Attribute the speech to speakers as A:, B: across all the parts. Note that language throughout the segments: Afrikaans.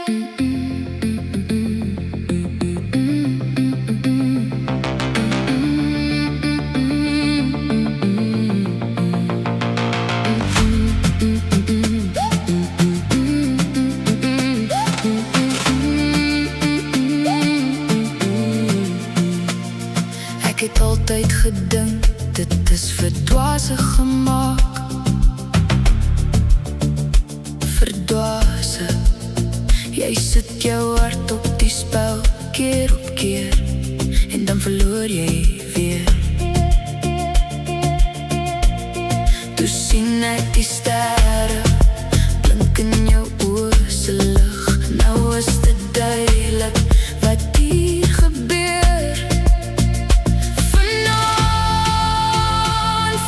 A: Ek het altyd gedink, dit is vir dwaase gemaak. Vir dwaase. Jy sit jou hart op die spel, keer op keer, en dan verloor jy weer. Toe sien ek die sterre, blink in jou oë se lig. Nou is dit duidelik wat hier gebeur. Vanaand,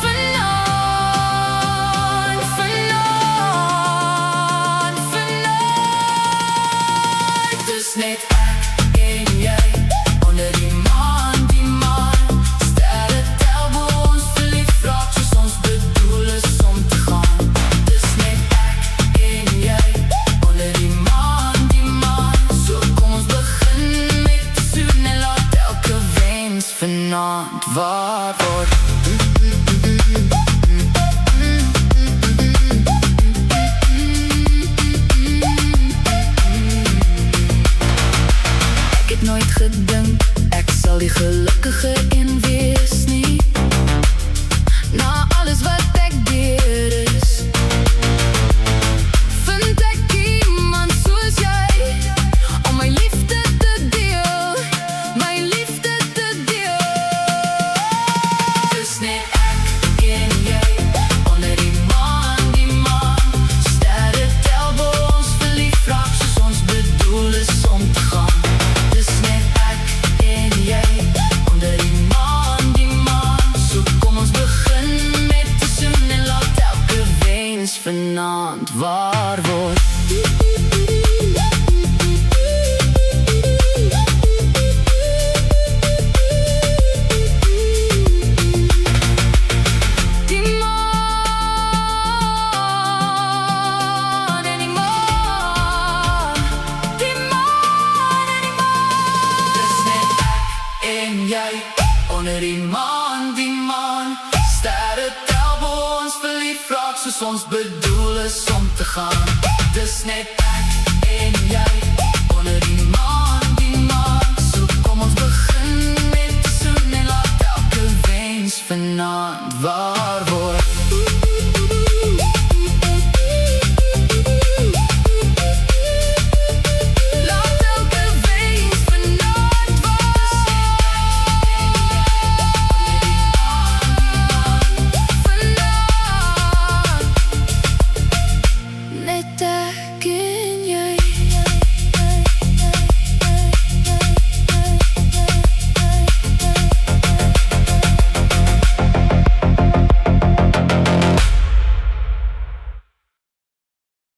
A: vanaand, vanaand, vanaand. Dis net ek en jy, onder die maan, die maan. Sterre tel bo ons verlief raak, soos ons bedoel is om te gaan. Dis net ek en jy, onder die maan, die maan. So kom ons begin met die soen en laat elke wens vanaand waar word. Ek het nooit gedink, ek sal die gelukkige een wees nie. Na alles wat ek deur is, vind ek iemand soos jy, om my liefde te deel, my liefde te deel. Dis net ek en jy, onder die maan, die maan. Sterre tel bo ons verlief raak, soos ons bedoel is om te gaan. Dis net ek en jy, onder die maan, die maan. So kom ons begin met die soen en laat elke wens vanaand waar word. Die maan en die maan, die maan en die maan. Dis net ek en jy, onder die maan, die maan. Sterre tel bo ons verlief raak, soos ons bedoel is om te gaan. Dis net ek en jy, onder die maan, die maan. So kom ons begin met die soen en laat elke wens vanaand waar word. Laat elke wens vanaand vanaand. Net ek